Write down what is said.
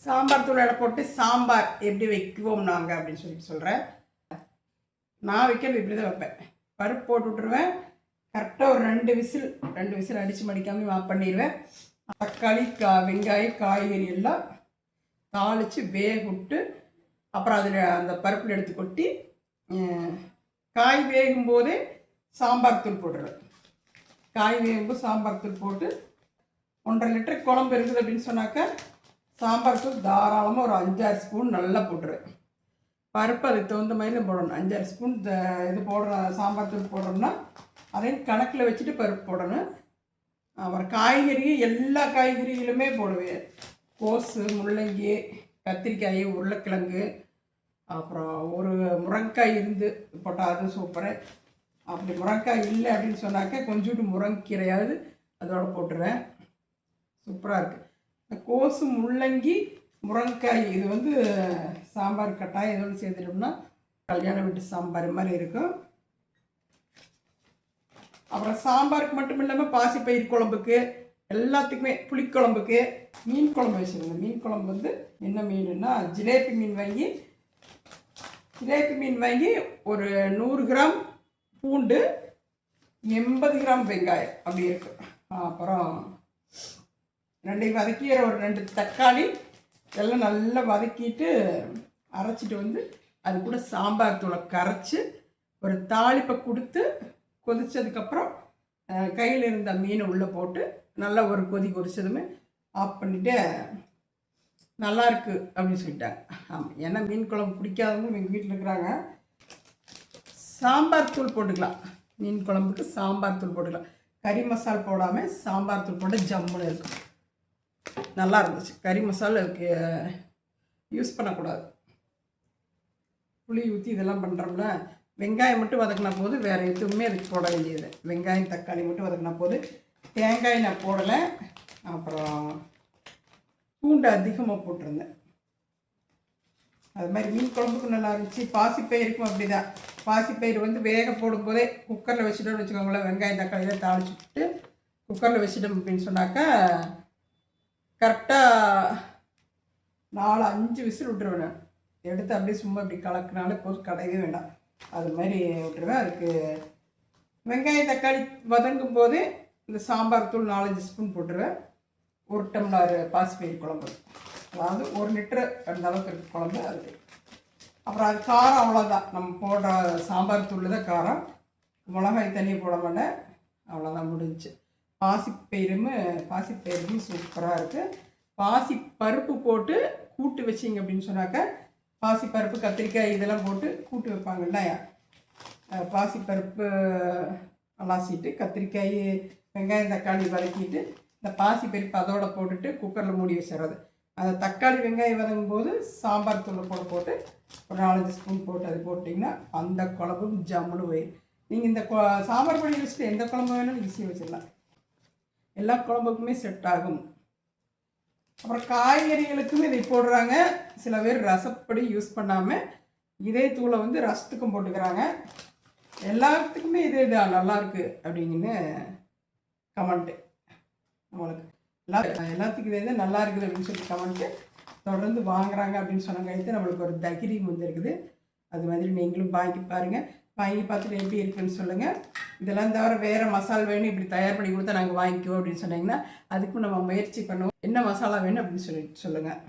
சாம்பார் தூளை போட்டு சாம்பார் எப்படி வைக்குவோம் நாங்கள் அப்படின்னு சொல்கிறேன். நான் வைக்கிறது இப்படி தான் வைப்பேன். பருப்பு போட்டு விட்ருவேன். கரெக்டாக ஒரு 2 விசில் அடித்து மடிக்காமல் ஆஃப் பண்ணிடுவேன். தக்காளி வெங்காயம் காய்கறி எல்லாம் தாளித்து வேக விட்டு அப்புறம் அதில் அந்த பருப்பில் எடுத்து கொட்டி காய் வேகும்போதே சாம்பார் தூள் போட்டுருவேன். காய் வேகும்போது சாம்பார் தூள் போட்டு 1.5 லிட்டர் குழம்பு இருக்குது அப்படின்னு சொன்னாக்கா சாம்பார் தூள் தாராளமாக ஒரு 5-6 ஸ்பூன் நல்லா போட்டுருவேன். பருப்பு அதுக்கு தகுந்த மாதிரி தான் போடணும். 5-6 ஸ்பூன் இது போடுற சாம்பார் தூள் போடுறோம்னா அதையும் கணக்கில் வச்சுட்டு பருப்பு போடணும். அப்புறம் காய்கறி எல்லா காய்கறிகளுமே போடுவேன். கோஸு, முள்ளங்கி, கத்திரிக்காய், உருளைக்கிழங்கு, அப்புறம் ஒரு முருங்கைக்காய் இருந்து போட்டால் அது சூப்பரு. அப்படி முருங்கைக்காய் இல்லை அப்படின்னு சொன்னாக்க கொஞ்சோண்டு முருங்கைக்கீரையாவது அதோட போட்டுருவேன். சூப்பராக இருக்குது. இந்த கோஸு, முள்ளங்கி, முருங்கைக்காய் இது சாம்பார் கட்டாயம் எதோடு சேர்த்துட்டோம்னா கல்யாண வீட்டு சாம்பார் மாதிரி இருக்கும். அப்புறம் சாம்பாருக்கு மட்டும் இல்லாமல் பாசிப்பயிர் குழம்புக்கு எல்லாத்துக்குமே புளிக்குழம்புக்கு மீன் குழம்பு வச்சுருங்க. மீன் குழம்பு என்ன மீனுன்னா ஜிலேபி மீன் வாங்கி ஒரு 100 கிராம் பூண்டு, 80 கிராம் வெங்காயம் அப்படி இருக்கும். அப்புறம் 2 வதக்கி ஒரு 2 தக்காளி எல்லாம் நல்லா வதக்கிட்டு அரைச்சிட்டு அது கூட சாம்பார் தூளை கரைச்சி ஒரு தாளிப்பை கொடுத்து கொதித்ததுக்கப்புறம் கையில் இருந்த மீனை உள்ளே போட்டு நல்லா ஒரு கொதிச்சதுமே ஆஃப் பண்ணிவிட்டு நல்லாயிருக்கு அப்படின்னு சொல்லிட்டாங்க. ஆமாம், ஏன்னா மீன் குழம்பு பிடிக்காதவங்க எங்கள் வீட்டில் இருக்கிறாங்க. சாம்பார் தூள் போட்டுக்கலாம். மீன் குழம்புக்கு சாம்பார் தூள் போட்டுக்கலாம். கறி மசால் போடாமல் சாம்பார் தூள் போட்டு ஜம்முன்னு இருக்கும். நல்லா இருந்துச்சு. கறி மசாலா அதுக்கு யூஸ் பண்ணக்கூடாது. புளி ஊற்றி இதெல்லாம் பண்ணுறோம்ல. வெங்காயம் மட்டும் வதக்கினா போது, வேறு எதுவுமே அதுக்கு போட வேண்டியது. வெங்காயம் தக்காளி மட்டும் வதக்கினா போது. தேங்காய் நான் போடலை. அப்புறம் பூண்டு அதிகமாக போட்டிருந்தேன். அது மாதிரி மீன் குழம்புக்கும் நல்லா இருந்துச்சு. பாசிப்பயிருக்கும் அப்படி தான். பாசிப்பயிர் வேக போடும்போதே குக்கரில் வச்சுட்டோன்னு வச்சுக்கோங்களேன். வெங்காயம் தக்காளியெல்லாம் தாளிச்சுட்டு குக்கரில் வச்சுட்டோம் அப்படின்னு சொன்னாக்கா கரெக்டாக 4-5 விசில் விட்டுருவேன். நான் எடுத்து அப்படியே சும்மா இப்படி கலக்கினாலே போதும், கடையவே வேண்டாம். அது மாதிரி விட்டுருவேன். அதுக்கு வெங்காயம் தக்காளி வதங்கும் போதே இந்த சாம்பார் தூள் 4-5 ஸ்பூன் போட்டுருவேன். 1 டம்ளர் பாசிப்பயிர் குழம்பு, அதாவது 1 லிட்டரு அந்த அளவுக்கு இருக்குது குழம்பு. அதுக்கு அப்புறம் அது காரம் அவ்வளோதான். நம்ம போடுற சாம்பார் தூள் தான் காரம். மிளகாய் தனியாக போட மாட்டேன். அவ்வளோதான், முடிஞ்சிச்சு. பாசிப்பயிரும் சூப்பராக இருக்குது. பாசிப்பருப்பு போட்டு கூட்டு வச்சிங்க அப்படின்னு சொன்னாக்கா பாசிப்பருப்பு கத்திரிக்காய் இதெல்லாம் போட்டு கூட்டு வைப்பாங்கல்ல. பாசிப்பருப்பு அலாசிட்டு கத்திரிக்காய் வெங்காயம் தக்காளி வதக்கிட்டு இந்த பாசிப்பருப்பு அதோட போட்டுட்டு குக்கரில் மூடி வச்சிடுறது. அந்த தக்காளி வெங்காயம் வதங்கும் போது சாம்பார் தூளை போட்டு ஒரு 4-5 ஸ்பூன் போட்டு அது போட்டிங்கன்னா அந்த குழம்பும் ஜம்முன்னு போயிடும். நீங்கள் இந்த சாம்பார் பொடி வச்சுட்டு எந்த குழம்பு வேணும் ஈஸியாக வச்சிடலாம். எல்லா குழம்புக்குமே செட் ஆகும். அப்புறம் காய்கறிகளுக்குமே இதை போடுறாங்க. சில பேர் ரசப்பொடி யூஸ் பண்ணாமல் இதே தூளை ரசத்துக்கும் போட்டுக்கிறாங்க. எல்லாத்துக்குமே இதே தான் நல்லாயிருக்கு அப்படிங்கன்னு கமெண்ட்டு. நம்மளுக்கு எல்லாத்துக்கும் இதே தான் நல்லா இருக்குது அப்படின்னு சொல்லி கமெண்ட்டு தொடர்ந்து வாங்குறாங்க அப்படின்னு சொன்னாங்க. நம்மளுக்கு ஒரு தைரியம் வந்துருக்குது. அது மாதிரி நீங்களும் வாங்கி பாருங்கள். வாங்கி பார்த்துட்டு எப்படி இருக்குன்னு சொல்லுங்கள். இதெல்லாம் தவிர வேறு மசாலா வேணும் இப்படி தயார் பண்ணி கொடுத்தா நாங்கள் வாங்கிக்குவோம் அப்படின்னு சொன்னீங்கன்னா அதுக்கும் நம்ம முயற்சி பண்ணுவோம். என்ன மசாலா வேணும் அப்படின்னு சொல்லிட்டு சொல்லுங்கள்.